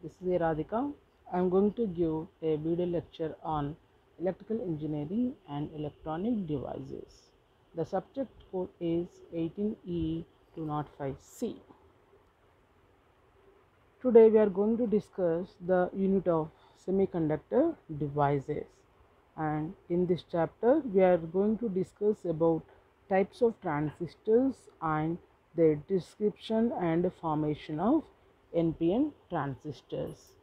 This is Radhika. I am going to give a video lecture on electrical engineering and electronic devices. The subject code is 18E205C. Today we are going to discuss the unit of semiconductor devices, and in this chapter we are going to discuss about types of transistors and their description and formation of NPN transistors.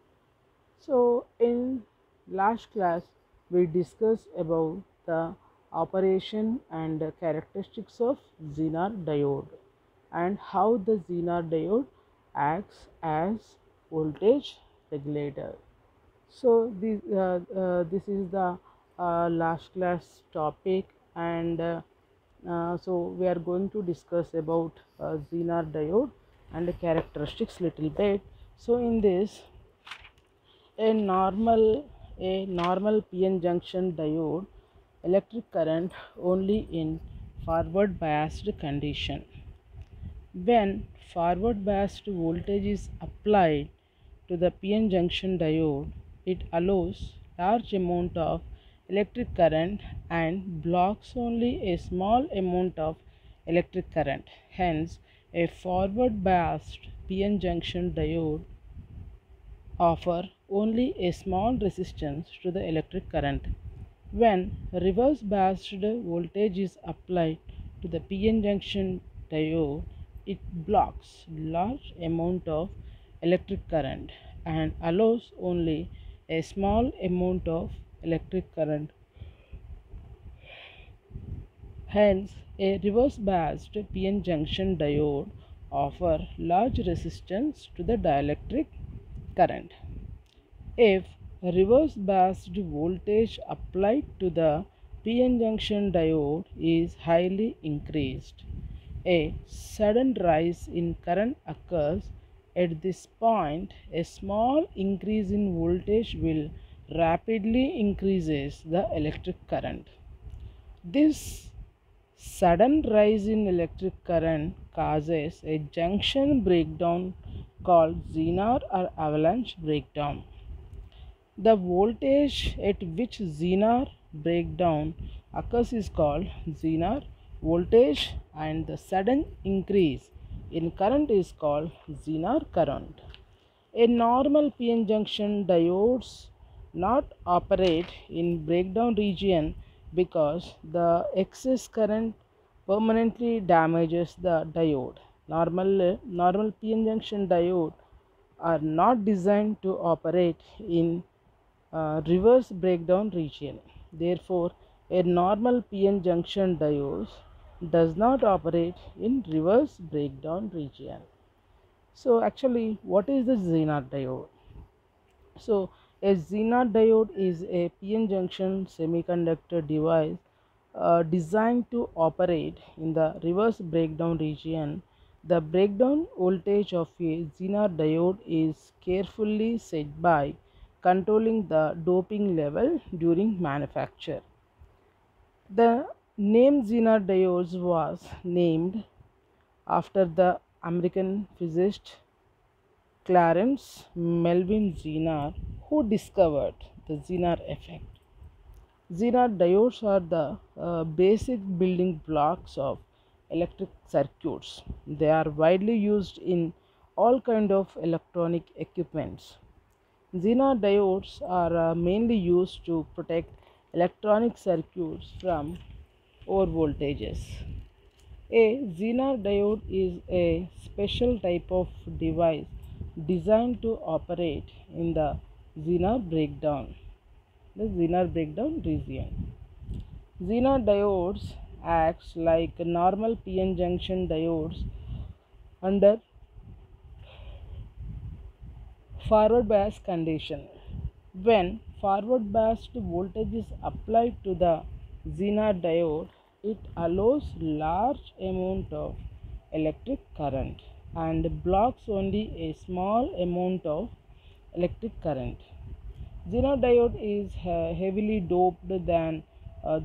So in last class we discussed about the operation and characteristics of Zener diode and how the Zener diode acts as voltage regulator. So this is the last class topic, and so we are going to discuss about Zener diode and the characteristics little bit. So in this, a normal PN junction diode electric current only in forward biased condition. When forward biased voltage is applied to the PN junction diode, it allows large amount of electric current and blocks only a small amount of electric current. Hence, a forward biased PN junction diode offer only a small resistance to the electric current. When reverse biased voltage is applied to the PN junction diode, it blocks large amount of electric current and allows only a small amount of electric current. Hence, a reverse biased PN junction diode offer large resistance to the dielectric current. If reverse biased voltage applied to the PN junction diode is highly increased, a sudden rise in current occurs. At this point, a small increase in voltage will rapidly increases the electric current. This sudden rise in electric current causes a junction breakdown called Zener or avalanche breakdown. The voltage at which Zener breakdown occurs is called Zener voltage, and the sudden increase in current is called Zener current. A normal PN junction diodes not operate in breakdown region because the excess current permanently damages the diode. Normal PN junction diode are not designed to operate in reverse breakdown region. Therefore, a normal PN junction diode does not operate in reverse breakdown region. So actually, what is the Zener diode? So a Zener diode is a PN junction semiconductor device designed to operate in the reverse breakdown region. The breakdown voltage of a Zener diode is carefully set by controlling the doping level during manufacture. The name Zener diodes was named after the American physicist Clarence Melvin Zener, who discovered the Zener effect. Zener diodes are the basic building blocks of electric circuits. They are widely used in all kinds of electronic equipments. Zener diodes are mainly used to protect electronic circuits from overvoltages. A Zener diode is a special type of device designed to operate in the Zener breakdown region. Zener diodes acts like normal PN junction diodes under forward bias condition. When forward biased voltage is applied to the Zener diode, it allows large amount of electric current and blocks only a small amount of electric current. Zener diode is heavily doped than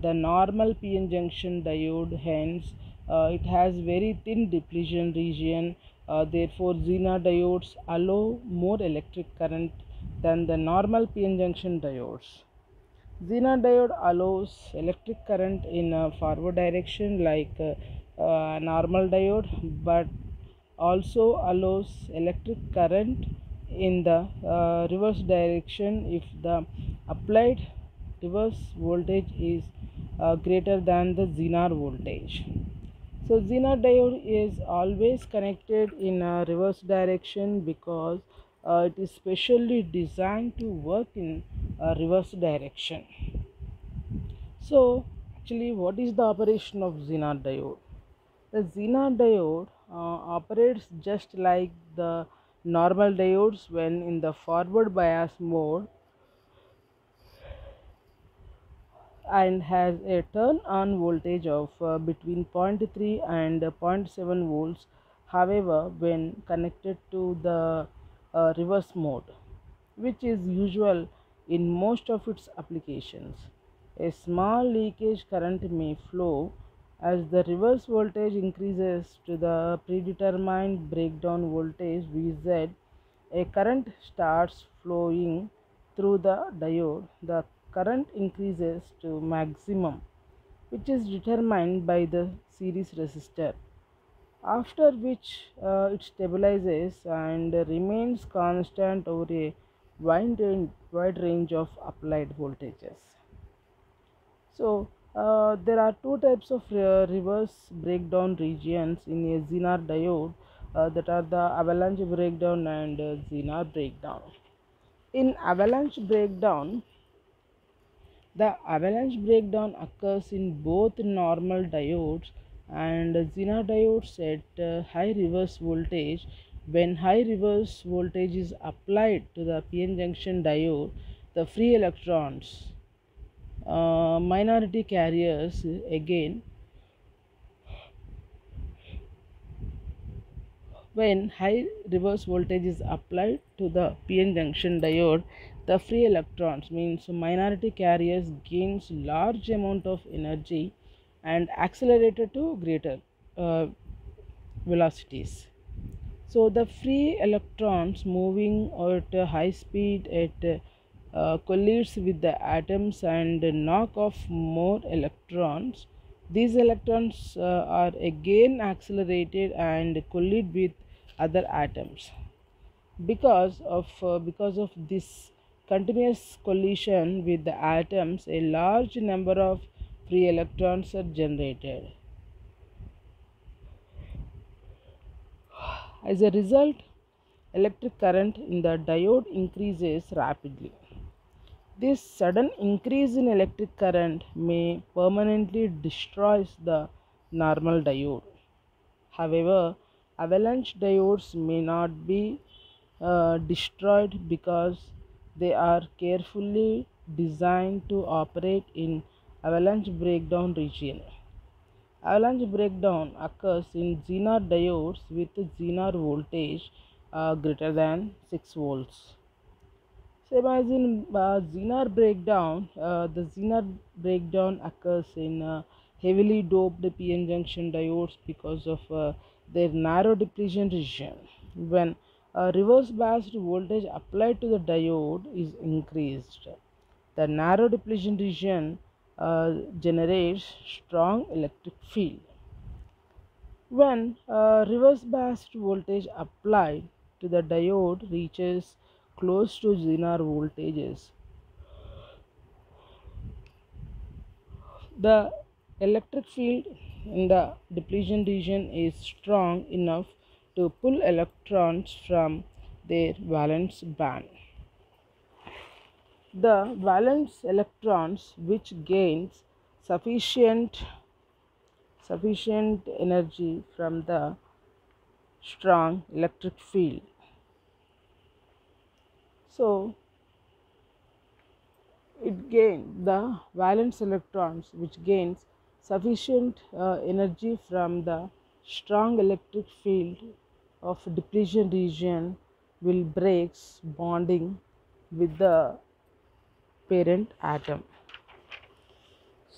the normal PN junction diode. Hence, it has very thin depletion region. Therefore, Zener diodes allow more electric current than the normal PN junction diodes. Zener diode allows electric current in a forward direction like normal diode, but also allows electric current in the reverse direction if the applied reverse voltage is greater than the Zener voltage. So Zener diode is always connected in a reverse direction because it is specially designed to work in a reverse direction. So actually, what is the operation of Zener diode? The Zener diode operates just like the normal diodes when in the forward bias mode and has a turn on voltage of between 0.3 and zero point 0.7 volts. However, when connected to the reverse mode, which is usual in most of its applications, a small leakage current may flow as the reverse voltage increases to the predetermined breakdown voltage Vz. A current starts flowing through the diode. The current increases to maximum, which is determined by the series resistor, after which it stabilizes and remains constant over a wide range of applied voltages. So there are two types of reverse breakdown regions in a Zener diode, that are the avalanche breakdown and Zener breakdown. In avalanche breakdown, the avalanche breakdown occurs in both normal diodes and Zener diodes at high reverse voltage. When high reverse voltage is applied to the PN junction diode, the free electrons, minority carriers, again, when high reverse voltage is applied to the PN junction diode, the free electrons, means minority carriers, gains large amount of energy and accelerated to greater uh, velocities. So the free electrons moving at a high speed collides with the atoms and knock off more electrons. These electrons are again accelerated and collide with other atoms. Because of this continuous collision with the atoms, a large number of free electrons are generated. As a result, electric current in the diode increases rapidly. This sudden increase in electric current may permanently destroy the normal diode. However, avalanche diodes may not be destroyed because they are carefully designed to operate in avalanche breakdown region. Avalanche breakdown occurs in Zener diodes with Zener voltage greater than 6 volts. Same as in Zener breakdown, the Zener breakdown occurs in heavily doped PN junction diodes because of their narrow depletion region. When reverse biased voltage applied to the diode is increased, the narrow depletion region generates strong electric field. When reverse biased voltage applied to the diode reaches close to Zener voltages, the electric field in the depletion region is strong enough to pull electrons from their valence band. The valence electrons, which gains sufficient energy from the strong electric field. So the valence electrons, which gains sufficient energy from the strong electric field of depletion region, will breaks bonding with the parent atom.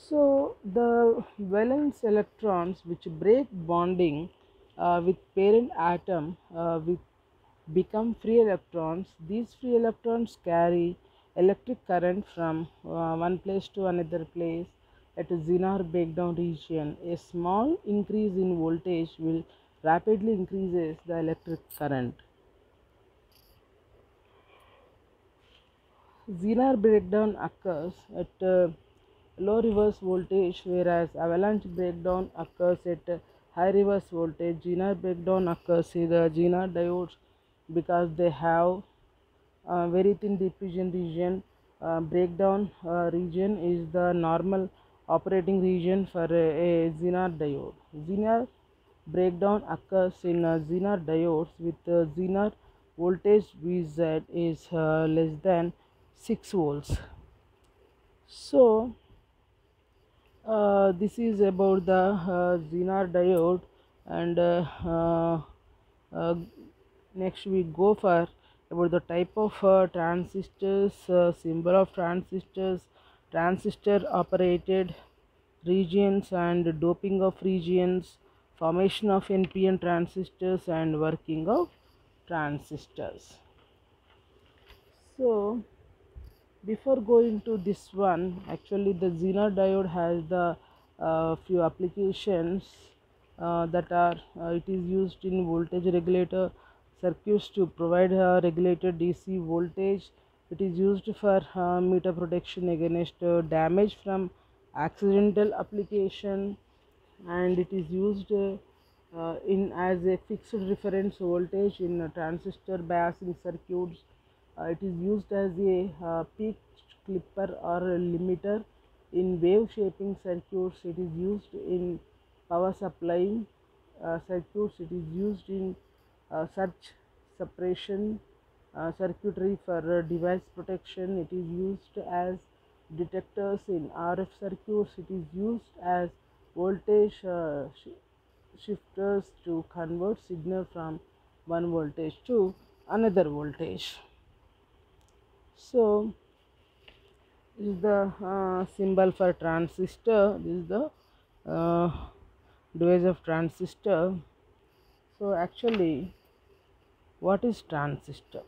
So the valence electrons which break bonding with parent atom with become free electrons. These free electrons carry electric current from one place to another place at a Zener breakdown region. A small increase in voltage will rapidly increases the electric current. Zener breakdown occurs at low reverse voltage, whereas avalanche breakdown occurs at high reverse voltage. Zener breakdown occurs in the Zener diodes because they have very thin diffusion region. Breakdown region is the normal operating region for a Zener diode. Zener breakdown occurs in Zener diodes with Zener voltage Vz is less than 6 volts. So this is about the Zener diode, and uh, next we go for about the type of transistors, symbol of transistors, transistor operated regions and doping of regions, formation of NPN transistors and working of transistors. So before going to this one, actually the Zener diode has the few applications that are it is used in voltage regulator circuits to provide regulated DC voltage. It is used for meter protection against damage from accidental application, and it is used in as a fixed reference voltage in transistor biasing circuits. It is used as a peak clipper or a limiter in wave shaping circuits. It is used in power supplying circuits. It is used in surge suppression circuitry for device protection. It is used as detectors in RF circuits. It is used as voltage shifters to convert signal from one voltage to another voltage. So this is the symbol for transistor. This is the uh, device of transistor. So actually, what is transistor?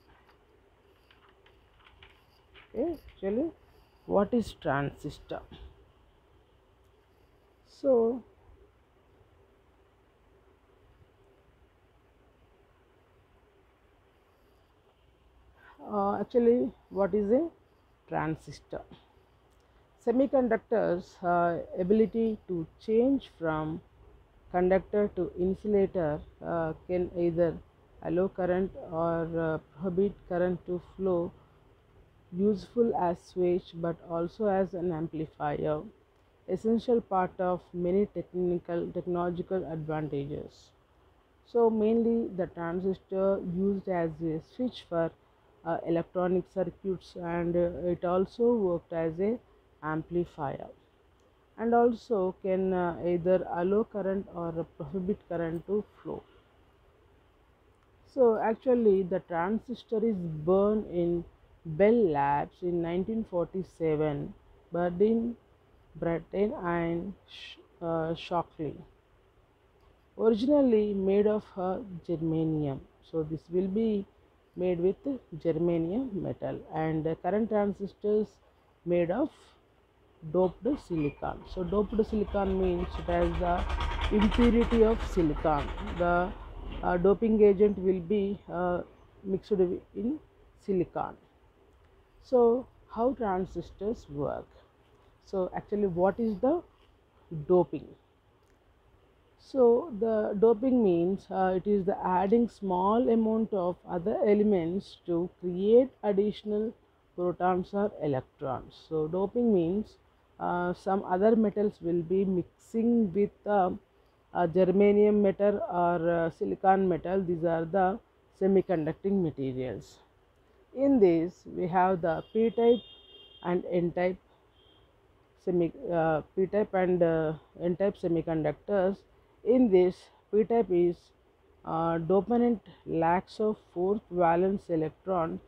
Okay, actually, what is transistor? So actually, what is a transistor? Semiconductors ability to change from conductor to insulator can either allow current or prohibit current to flow, useful as switch but also as an amplifier, essential part of many technological advantages. So mainly the transistor used as a switch for electronic circuits, and it also worked as a amplifier, and also can either allow current or prohibit current to flow. So actually the transistor is burned in Bell Labs in 1947, Bardeen, Brattain and Shockley, originally made of germanium. So this will be made with germanium metal, and the current transistors made of doped silicon. So doped silicon means it has the impurity of silicon. The doping agent will be mixed in silicon. So how transistors work? So actually, what is the doping? So the doping means it is the adding small amount of other elements to create additional protons or electrons. So doping means some other metals will be mixing with a germanium metal or silicon metal. These are the semiconducting materials. In this we have the p-type and n-type p-type and n-type semiconductors. In this, p-type is dopant lacks of fourth valence electron,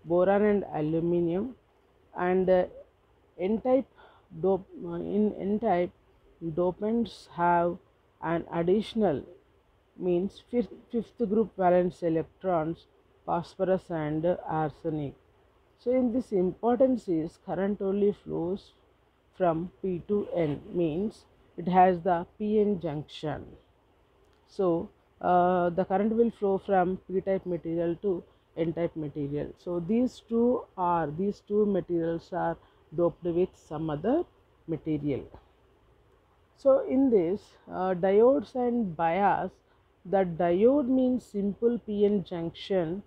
boron and aluminum, and n-type in n-type, dopants have an additional, means fifth group valence electrons, phosphorus and arsenic. So in this importance is current only flows from P to N, means it has the PN junction. So the current will flow from p-type material to n-type material. So these two materials are doped with some other material. So in this diodes and bias, the diode means simple PN junction.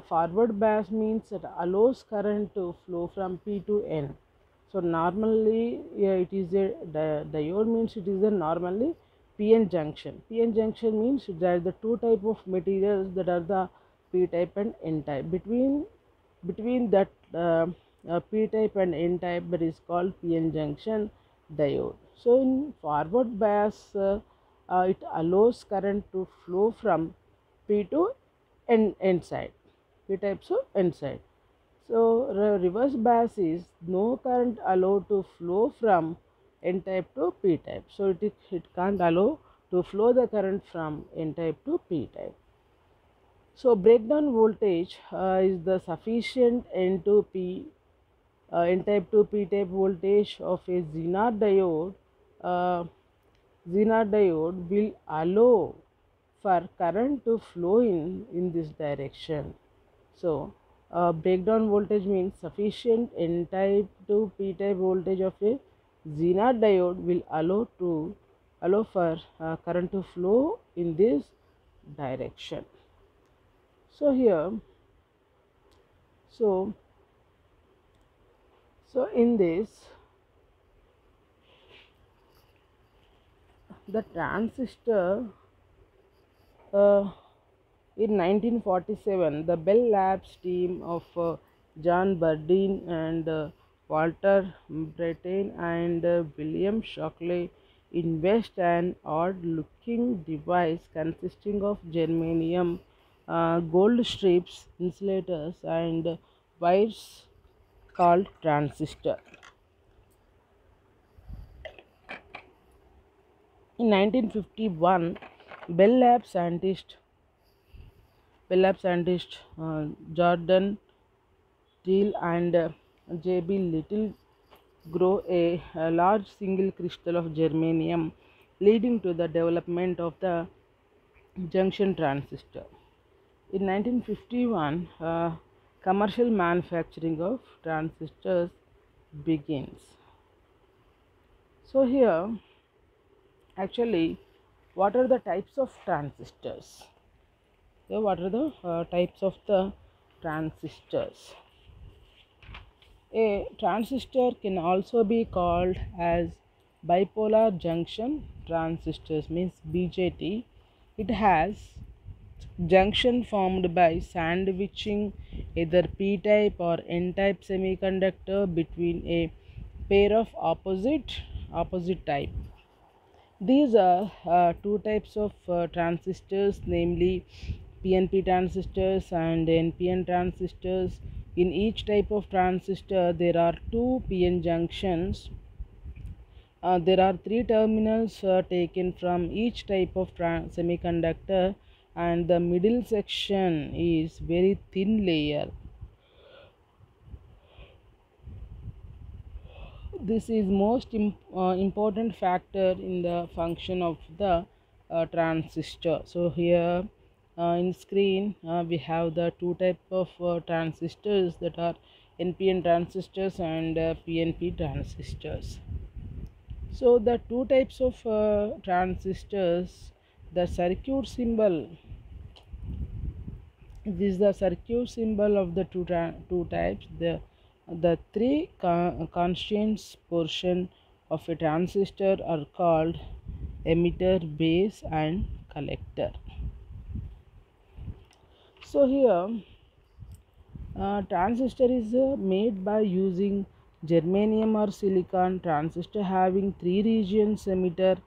Forward bias means it allows current to flow from P to N. So normally, yeah, it is a diode means it is a normally PN junction. PN junction means there are the two type of materials that are the P type and N type. Between that P type and N type, that is called PN junction diode. So in forward bias, it allows current to flow from P to N side, P type to N side. So reverse bias is no current allowed to flow from N type to P type. So it can't allow to flow the current from N type to P type. So breakdown voltage is the sufficient N to P N type to P type voltage of a Zener diode. Uh, Zener diode will allow for current to flow in this direction. So breakdown voltage means sufficient N type to P type voltage of a Zener diode will allow for current to flow in this direction. So here, so in this, the transistor, in 1947, the Bell Labs team of John Bardeen and Walter Brattain and William Shockley invest an odd-looking device consisting of germanium, gold strips, insulators, and wires called transistor. In 1951, Bell Lab scientist Jordan Thiel and J.B. Little grow a large single crystal of germanium, leading to the development of the junction transistor. In 1951, commercial manufacturing of transistors begins. So here, actually, what are the types of transistors? So what are the types of the transistors? A transistor can also be called as bipolar junction transistors, means BJT. It has junction formed by sandwiching either p-type or n-type semiconductor between a pair of opposite type. These are two types of transistors, namely PNP transistors and NPN transistors. In each type of transistor, there are two PN junctions. There are three terminals taken from each type of semiconductor, and the middle section is very thin layer. This is most important factor in the function of the transistor. So here in screen we have the two type of transistors, that are NPN transistors and PNP transistors. So the two types of transistors, the circuit symbol, this is the circuit symbol of the two types. The three constituents portion of a transistor are called emitter, base and collector. So here transistor is made by using germanium or silicon. Transistor having three regions, emitter,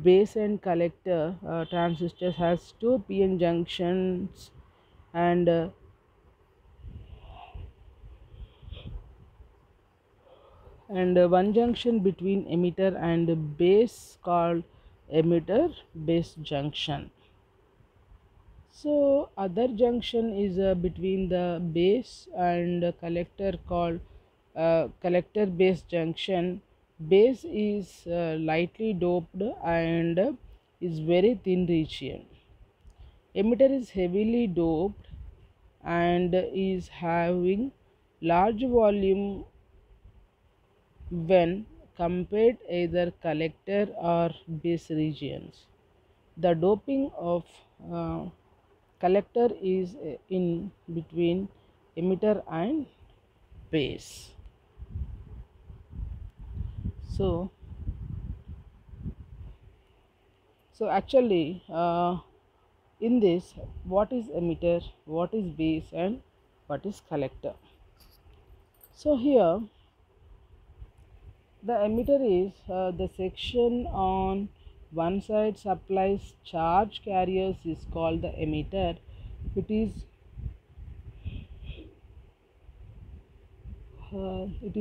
base and collector. Transistor has two PN junctions and and one junction between emitter and base called emitter base junction. So other junction is between the base and collector called collector base junction. Base is lightly doped and is very thin region. Emitter is heavily doped and is having large volume when compared either collector or base regions. The doping of uh, collector is in between emitter and base. So, actually, in this, what is emitter, what is base, and what is collector? So here, the emitter is the section on one side supplies charge carriers is called the emitter. It is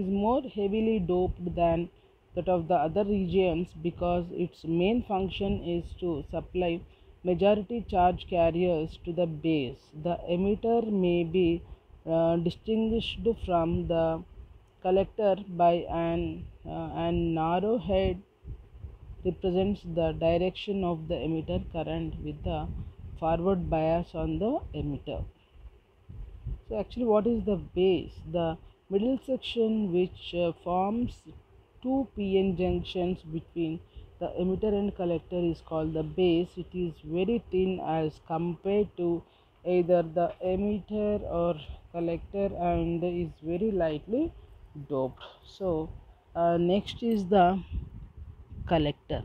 more heavily doped than that of the other regions because its main function is to supply majority charge carriers to the base. The emitter may be distinguished from the collector by an narrow head represents the direction of the emitter current with the forward bias on the emitter. So actually what is the base? The middle section which forms two PN junctions between the emitter and collector is called the base. It is very thin as compared to either the emitter or collector and is very lightly doped. So next is the collector.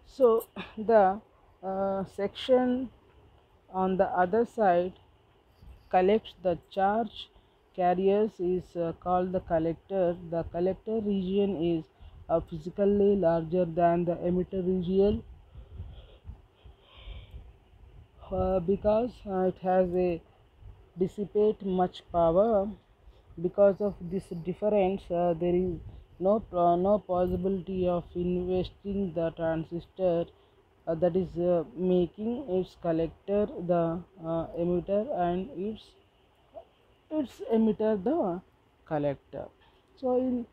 So the section on the other side collects the charge carriers is called the collector. The collector region is physically larger than the emitter region because it has a dissipate much power. Because of this difference, there is no possibility of investing the transistor that is making its collector the emitter and its emitter the collector. So in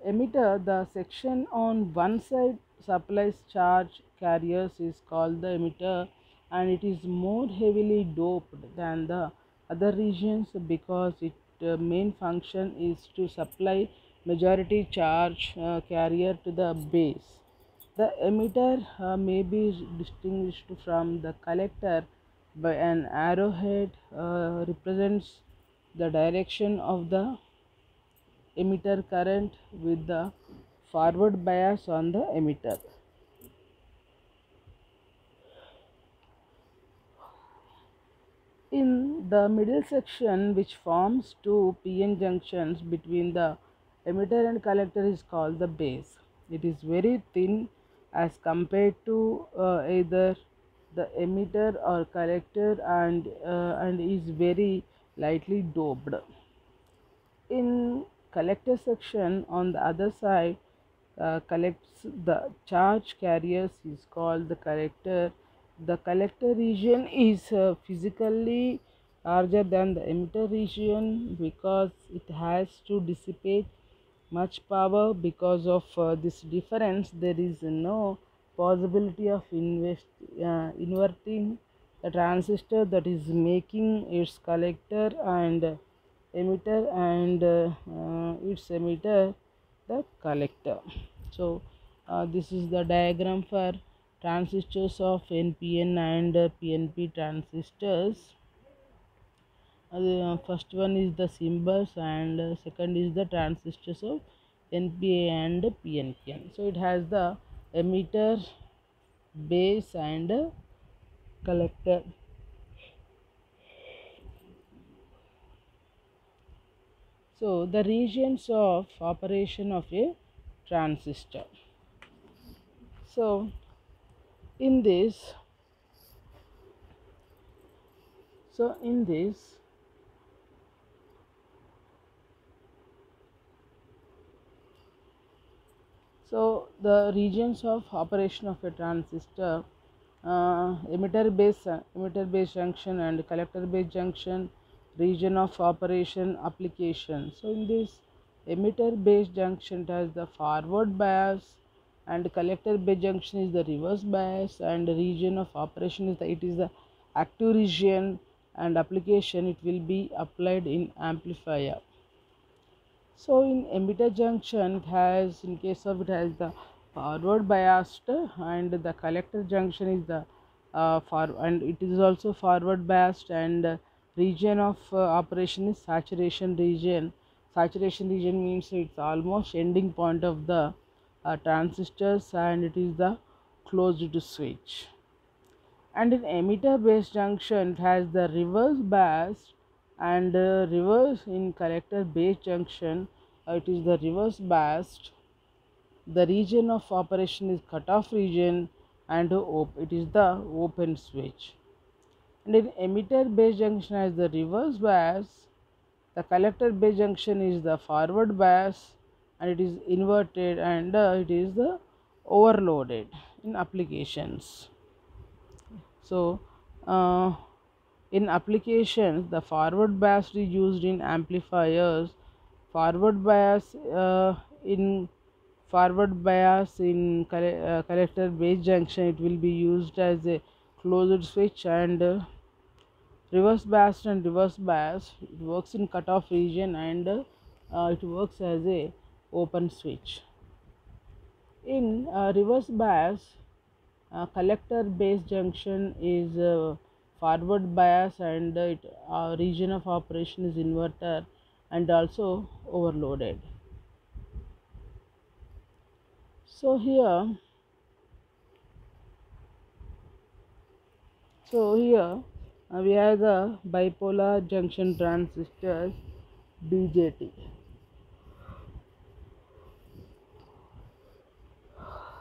emitter, the section on one side supplies charge carriers is called the emitter and it is more heavily doped than the other regions because its main function is to supply majority charge carrier to the base. The emitter may be distinguished from the collector by an arrowhead represents the direction of the emitter current with the forward bias on the emitter. In the middle section which forms two PN junctions between the emitter and collector is called the base. It is very thin as compared to either the emitter or collector and is very lightly doped. In collector section on the other side collects the charge carriers is called the collector. The collector region is physically larger than the emitter region because it has to dissipate much power. Because of this difference, there is no possibility of inverting the transistor that is making its collector and emitter and its emitter the collector. So this is the diagram for transistors of NPN and PNP transistors. First one is the symbols and second is the transistors of NPA and PNP. So it has the emitter, base and collector. So the regions of operation of a transistor. So in this so in this So the regions of operation of a transistor, emitter based junction and collector based junction, region of operation application. So in this emitter based junction it has the forward bias, and collector based junction is the reverse bias, and the region of operation is the active region, and application it will be applied in amplifier. So in emitter junction, it has, in case of it has the forward biased, and the collector junction is the and it is also forward biased, and region of operation is saturation region. Saturation region means it's almost ending point of the transistors, and it is the closed switch. And in emitter based junction it has the reverse bias, and reverse in collector based junction it is the reverse biased. The region of operation is cutoff region, and it is the open switch. And in emitter based junction has the reverse bias, the collector based junction is the forward bias, and it is inverted, and it is the overloaded in applications. So in applications, the forward bias is used in amplifiers. Forward bias in collector base junction it will be used as a closed switch, and reverse bias it works in cutoff region, and it works as a open switch. In reverse bias, collector base junction is forward bias, and region of operation is inverter and also overloaded. So here we have the bipolar junction transistors, BJT.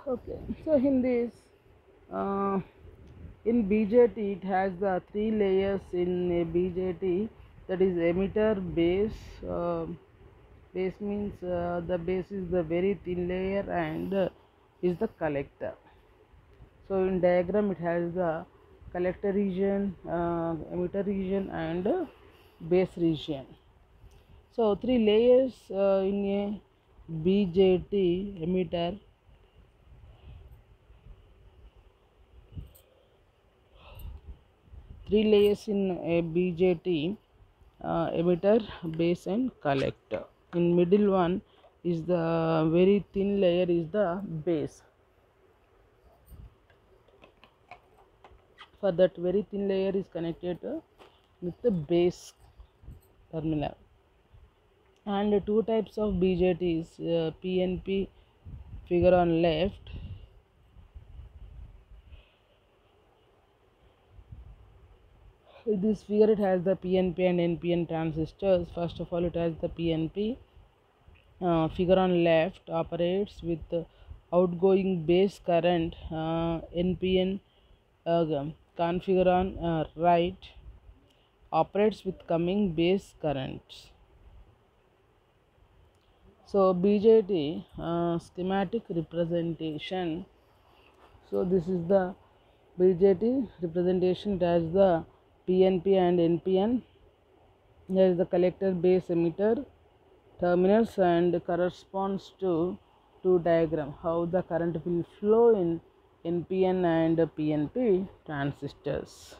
Okay, so in this uh, in BJT it has the three layers in a BJT, that is emitter, base. Base means the base is the very thin layer, and is the collector. So in diagram it has the collector region, emitter region, and base region. So three layers in a BJT emitter. Three layers in a BJT emitter, base, and collector. In middle one is the very thin layer is the base. For that very thin layer is connected with the base terminal. And two types of BJTs, PNP, figure on left. In this figure it has the PNP and NPN transistors. First of all it has the PNP. Figure on left operates with outgoing base current. NPN configure on right operates with coming base currents. So BJT schematic representation. So this is the BJT representation. It has the PNP and NPN. There is the collector, base, emitter terminals, and corresponds to diagram how the current will flow in NPN and PNP transistors.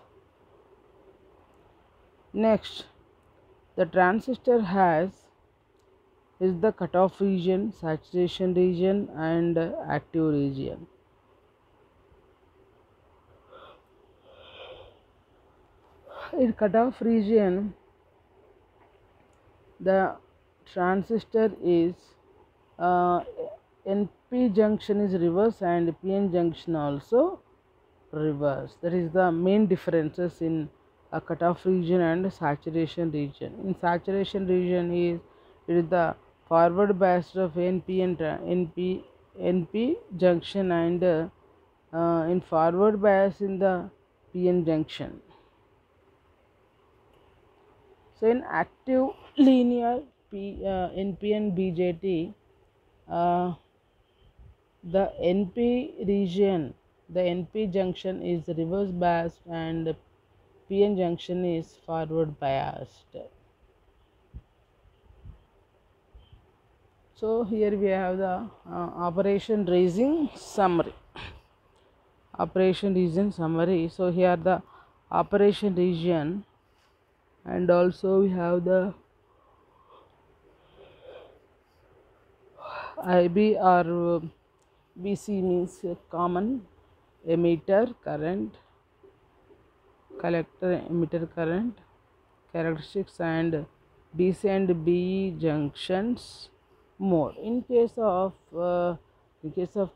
Next, the transistor is the cutoff region, saturation region, and active region. In cutoff region, the transistor is NP junction is reverse, and PN junction also reverse. That is the main differences in a cutoff region and saturation region. In saturation region it is the forward bias of NP and NP junction, and in forward bias in the PN junction. So in active linear NPN BJT, The NP region, the NP junction is reverse biased and PN junction is forward biased. So here we have the operation raising summary. Operation region summary. So here the operation region, and also we have the IB or BC means common emitter current, collector emitter current characteristics, and DC and BE junctions more. In case of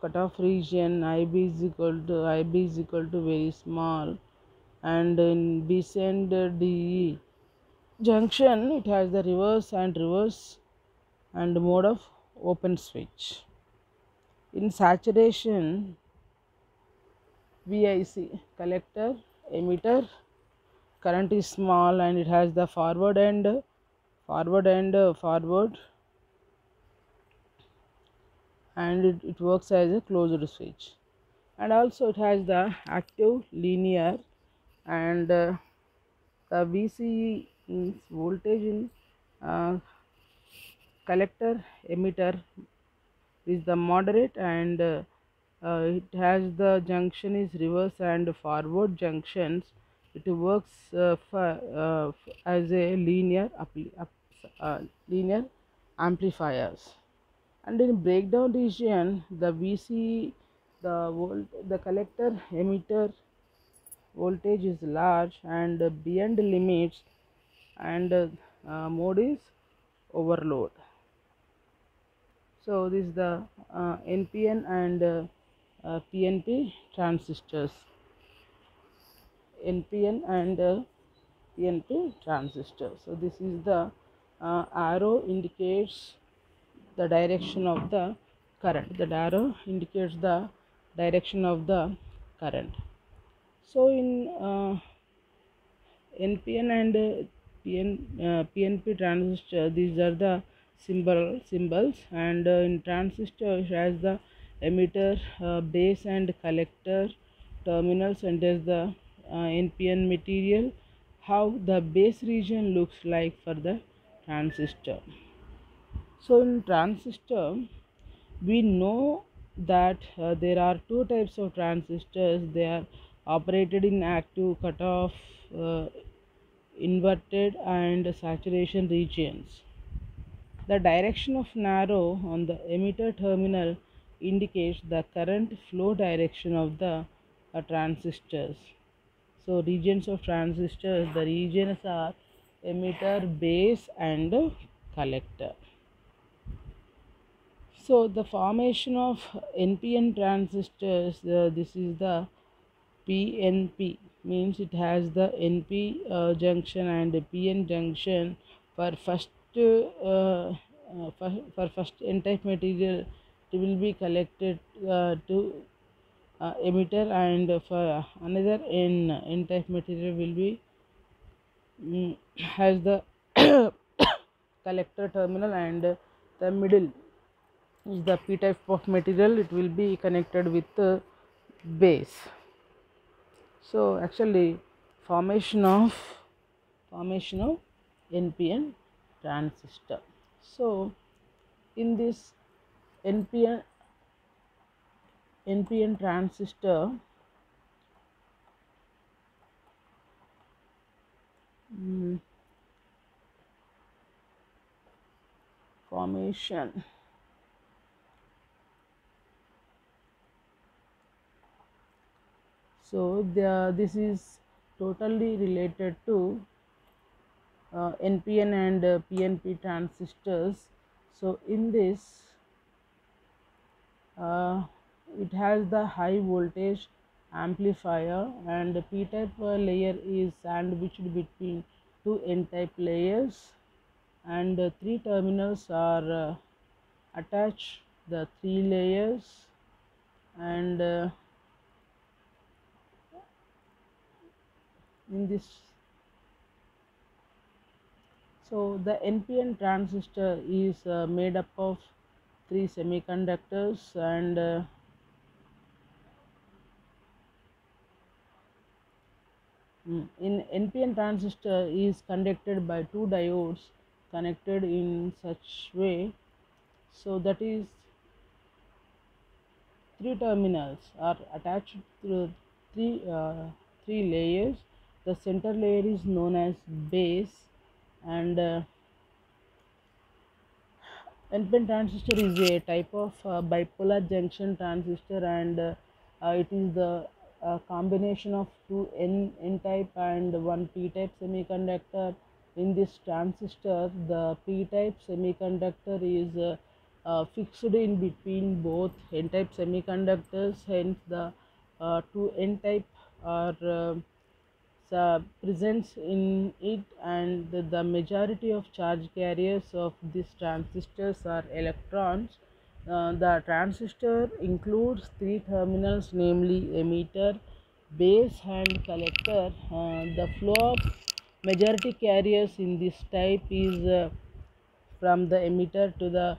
cutoff region, IB is equal to very small, and in BC and DE junction it has the reverse and mode of open switch. In saturation, VIC collector emitter current is small and it has the forward, and it works as a closed switch, and also it has the active linear, and the VCE means voltage in collector emitter is the moderate, and it has the junction is reverse and forward junctions. It works as a linear amplifiers. And in breakdown region, the VC, the collector emitter voltage is large and beyond limits, and mode is overload. So this is the NPN and PNP transistors. NPN and PNP transistors. So this is the arrow indicates the direction of the current. The arrow indicates the direction of the current. So in NPN and PNP transistor, these are the symbols, and in transistor it has the emitter, base and collector terminals, and there's the NPN material, how the base region looks like for the transistor. So in transistor we know that there are two types of transistors. They are operated in active, cutoff, inverted and saturation regions. The direction of narrow on the emitter terminal indicates the current flow direction of the transistors. So regions of transistors, the regions are emitter, base and collector. So the formation of NPN transistors, this is the PNP, means it has the NP junction and PN junction. For first for first N-type material, it will be collected to emitter, and for another N-type material will be has the collector terminal, and the middle is the P type of material. It will be connected with the base. So actually formation of NPN transistor. So in this NPN transistor, formation. So this is totally related to NPN and PNP transistors. So in this it has the high voltage amplifier, and the P type layer is sandwiched between two N type layers, and three terminals are attached the three layers, and in this, so the NPN transistor is made up of three semiconductors, and In NPN transistor is conducted by two diodes connected in such way, so that is three terminals are attached to three three layers. The center layer is known as base, and NPN transistor is a type of bipolar junction transistor, and it is the combination of two N type and one P type semiconductor. In this transistor, the P type semiconductor is fixed in between both N type semiconductors, hence the two N type are presents in it, and the majority of charge carriers of these transistors are electrons. The transistor includes three terminals, namely emitter, base and collector. The flow of majority carriers in this type is from the emitter to the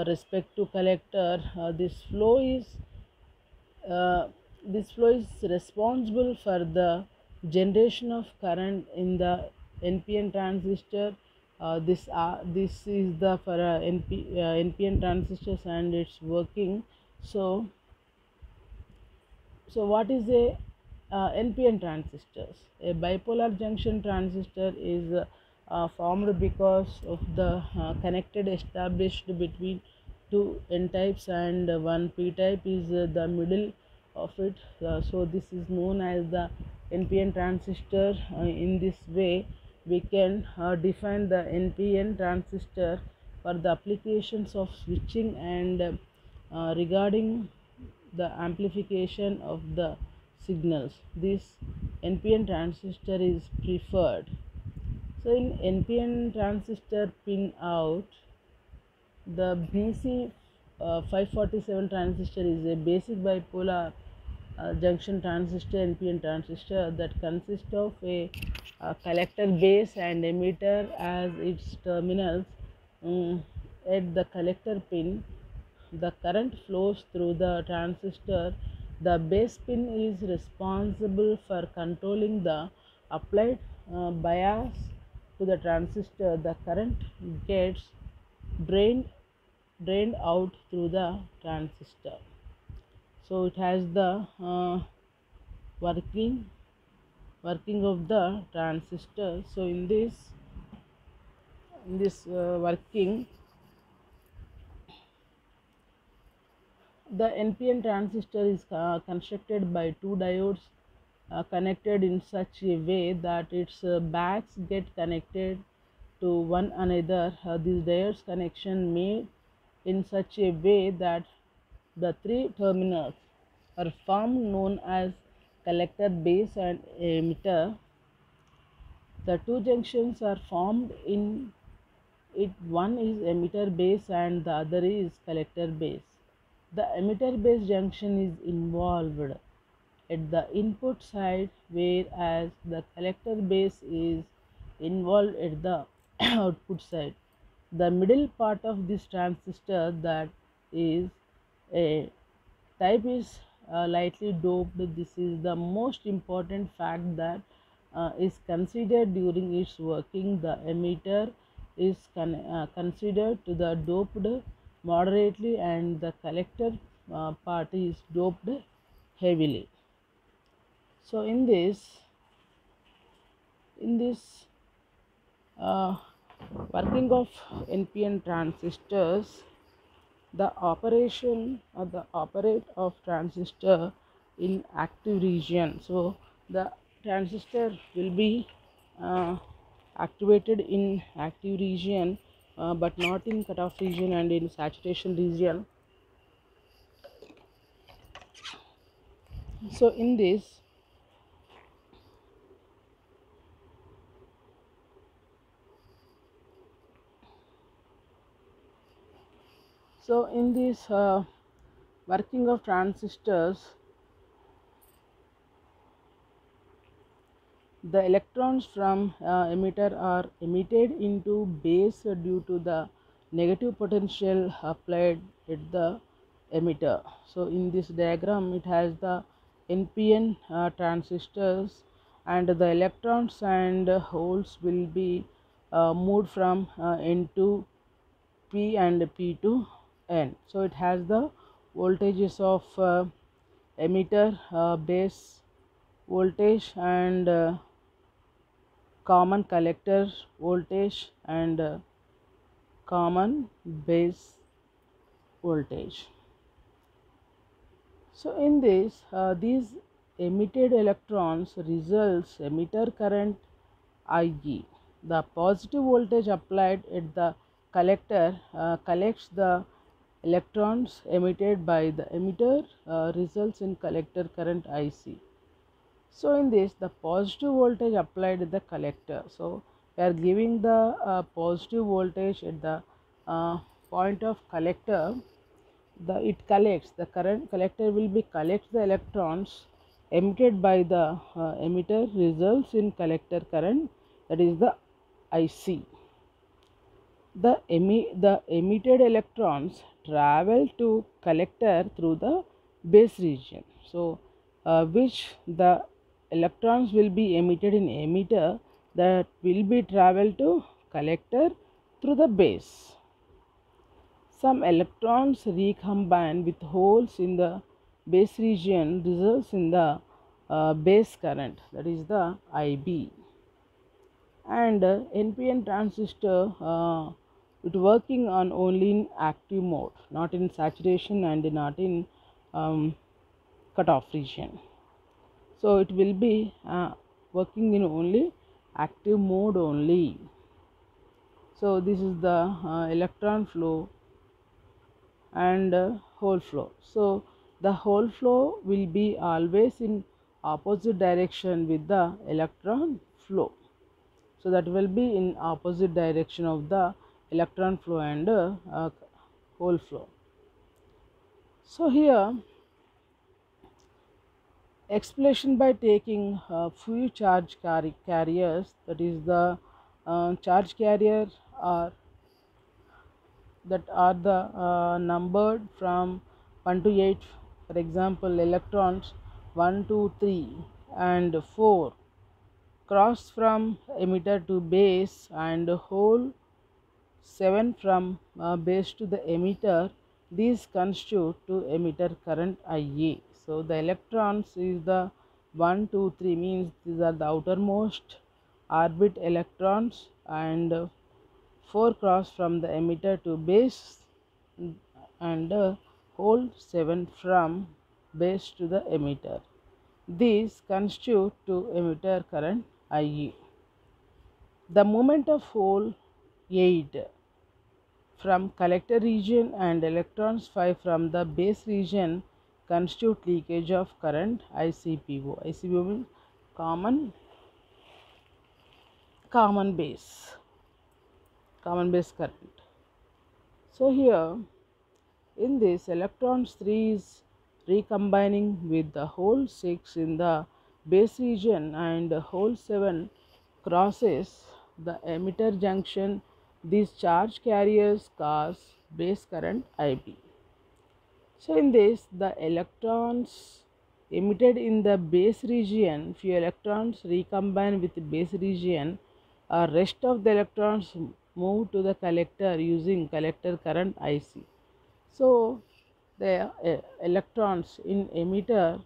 respective collector. Uh, this flow is responsible for the generation of current in the NPN transistor. This is the for NPN transistors and its working. So, what is a NPN transistors? A bipolar junction transistor is formed because of the connected established between two N types and one P type is the middle of it. So this is known as the NPN transistor. In this way, we can define the NPN transistor for the applications of switching and regarding the amplification of the signals. This NPN transistor is preferred. So in NPN transistor pin out, the BC 547 transistor is a basic bipolar junction transistor, NPN transistor, that consists of a collector base and emitter as its terminals. At the collector pin, the current flows through the transistor. The base pin is responsible for controlling the applied bias to the transistor. The current gets drained out through the transistor. So it has the working of the transistor. So in this working, the NPN transistor is constructed by two diodes connected in such a way that its backs get connected to one another. These diodes connection made in such a way that the three terminals are formed, known as collector, base and emitter. The two junctions are formed in it. One is emitter base and the other is collector base. The emitter base junction is involved at the input side, whereas the collector base is involved at the output side. The middle part of this transistor, that is a type, is lightly doped. This is the most important fact that is considered during its working. The emitter is considered to the doped moderately, and the collector part is doped heavily. So in this uh, working of NPN transistors, the operation or the operate of transistor in active region. So the transistor will be activated in active region, but not in cutoff region and in saturation region. So in this, working of transistors, the electrons from emitter are emitted into base due to the negative potential applied at the emitter. So in this diagram, it has the NPN transistors. and the electrons and holes will be moved from N to P and P to N. So it has the voltages of emitter, base voltage, and common collector voltage, and common base voltage. So in this, these emitted electrons results emitter current IE. The positive voltage applied at the collector collects the electrons emitted by the emitter, results in collector current IC. So in this, the positive voltage applied at the collector. So we are giving the positive voltage at the point of collector. It collects the current. Collector will be collects the electrons emitted by the emitter, results in collector current, that is the IC. The emitted electrons travel to collector through the base region. So which the electrons will be emitted in emitter, that will be travel to collector through the base. Some electrons recombine with holes in the base region, results in the base current, that is the IB. And NPN transistor, it working on only in active mode, not in saturation and not in cutoff region. So it will be working in only active mode only. So this is the electron flow and hole flow. So the hole flow will be always in opposite direction with the electron flow. So that will be in opposite direction of the electron flow and hole flow. So here explanation by taking few charge carriers, that is the charge carrier are the numbered from 1 to 8. For example, electrons 1, 2, 3 and 4 cross from emitter to base, and hole 7 from base to the emitter. These constitute to emitter current IA. So the electrons is the 1, 2, 3, means these are the outermost orbit electrons, and 4 cross from the emitter to base, and hole 7 from base to the emitter. These constitute to emitter current IE. The movement of hole 8 from collector region and electrons 5 from the base region constitute leakage of current ICPO. ICPO means common base current. So here in this, electrons 3 is recombining with the hole 6 in the base region, and hole 7 crosses the emitter junction. These charge carriers cause base current IB. So in this, the electrons emitted in the base region, few electrons recombine with the base region, rest of the electrons move to the collector using collector current IC. So the electrons in emitter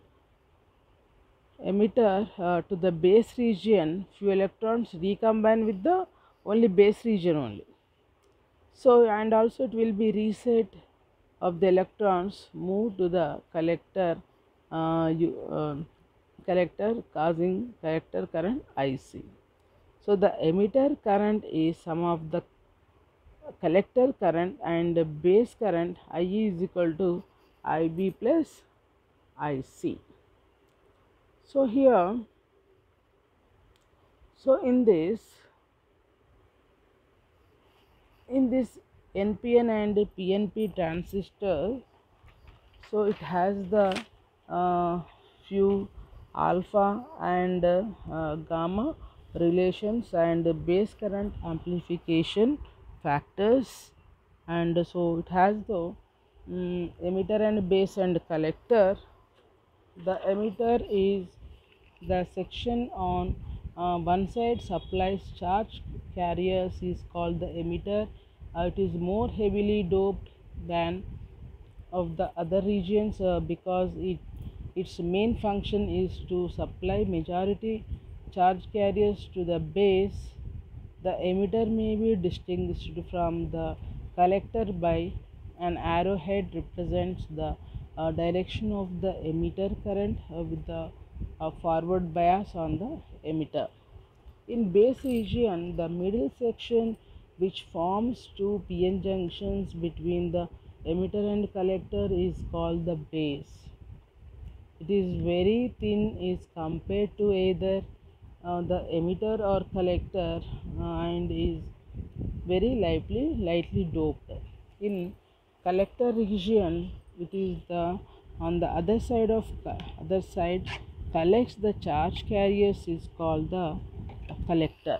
to the base region, few electrons recombine with the only base region only. So and also it will be reset of the electrons move to the collector, collector causing collector current IC. So the emitter current is sum of the collector current and base current. IE is equal to IB plus IC. So here, so in this NPN and PNP transistor, so it has the few alpha and gamma relations and base current amplification factors, and so it has the emitter and base and collector. The emitter is the section on one side supplies charge carriers is called the emitter. It is more heavily doped than of the other regions because its main function is to supply majority charge carriers to the base. The emitter may be distinguished from the collector by an arrowhead represents the direction of the emitter current with the forward bias on the emitter. In base region, the middle section which forms two PN junctions between the emitter and collector is called the base. It is very thin is compared to either the emitter or collector and is very lightly doped. In collector region, it is the on the other side collects the charge carriers is called the collector.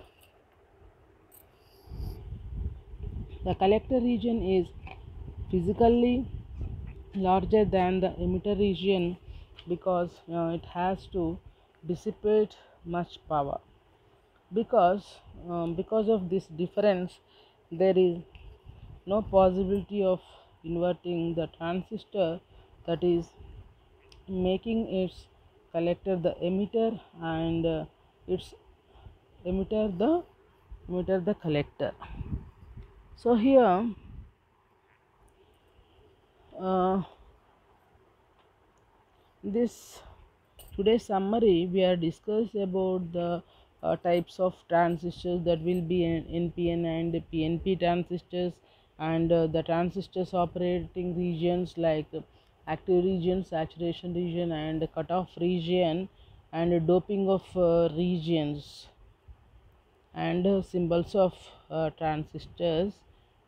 The collector region is physically larger than the emitter region because it has to dissipate much power. Because of this difference, there is no possibility of inverting the transistor, that is making its collector the emitter and its emitter the collector. So here uh, this today's summary we are discussed about the types of transistors, that will be NPN and PNP transistors, and the transistors operating regions like active region, saturation region, and cutoff region, and doping of regions, and symbols of transistors.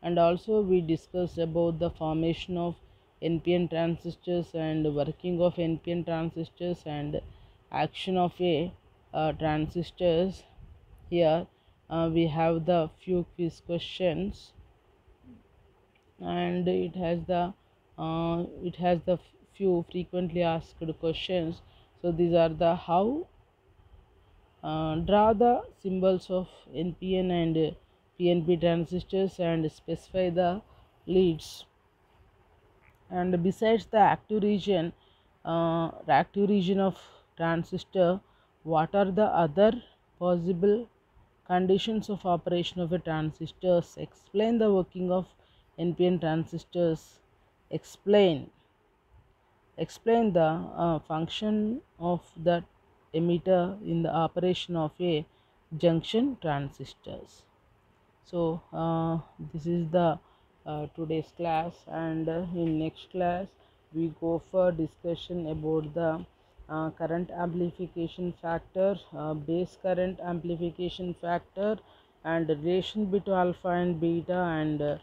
And also we discussed about the formation of NPN transistors and working of NPN transistors and action of a transistors. Here we have the few quiz questions, and it has the few frequently asked questions. So these are the how draw the symbols of NPN and PNP transistors and specify the leads. And besides the active region of transistor, what are the other possible conditions of operation of a transistors? Explain the working of NPN transistors. Explain the function of the emitter in the operation of a junction transistors. So this is the today's class, and in next class we go for discussion about the current amplification factor, base current amplification factor, and relation between alpha and beta, and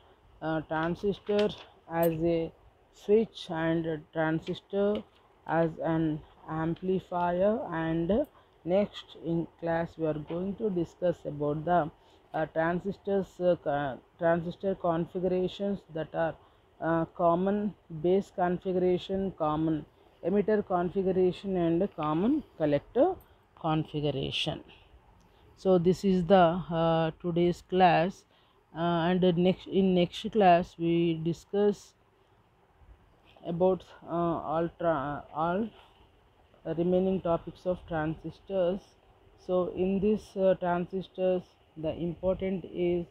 transistor as a switch and transistor as an amplifier. And next in class we are going to discuss about the transistor configurations, that are common base configuration, common emitter configuration, and common collector configuration. So this is the today's class, and next class we discuss about all remaining topics of transistors. So in these transistors, the important is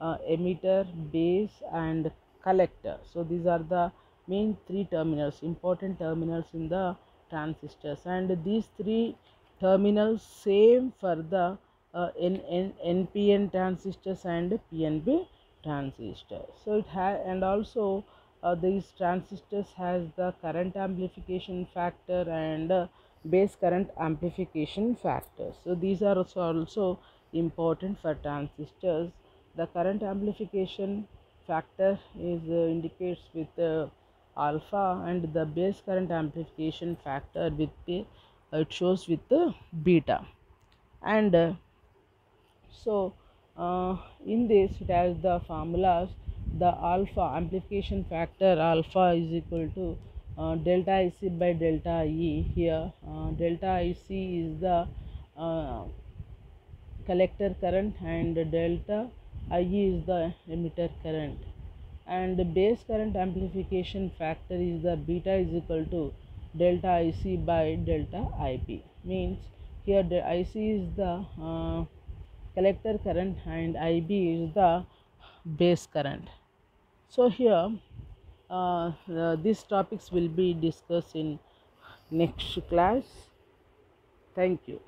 emitter, base, and collector. So these are the main three terminals, important terminals in the transistors, and these three terminals same for the NPN transistors and PNP transistors. So it has, and also these transistors has the current amplification factor and base current amplification factor. So these are also important for transistors. The current amplification factor is indicates with alpha, and the base current amplification factor with it shows with beta. And so in this it has the formulas. The alpha amplification factor alpha is equal to delta IC by delta IE. Here delta IC is the uh, collector current and delta IE is the emitter current, and the base current amplification factor is the beta is equal to delta IC by delta IP. Means here the IC is the collector current and IB is the base current. So here these topics will be discussed in next class. Thank you.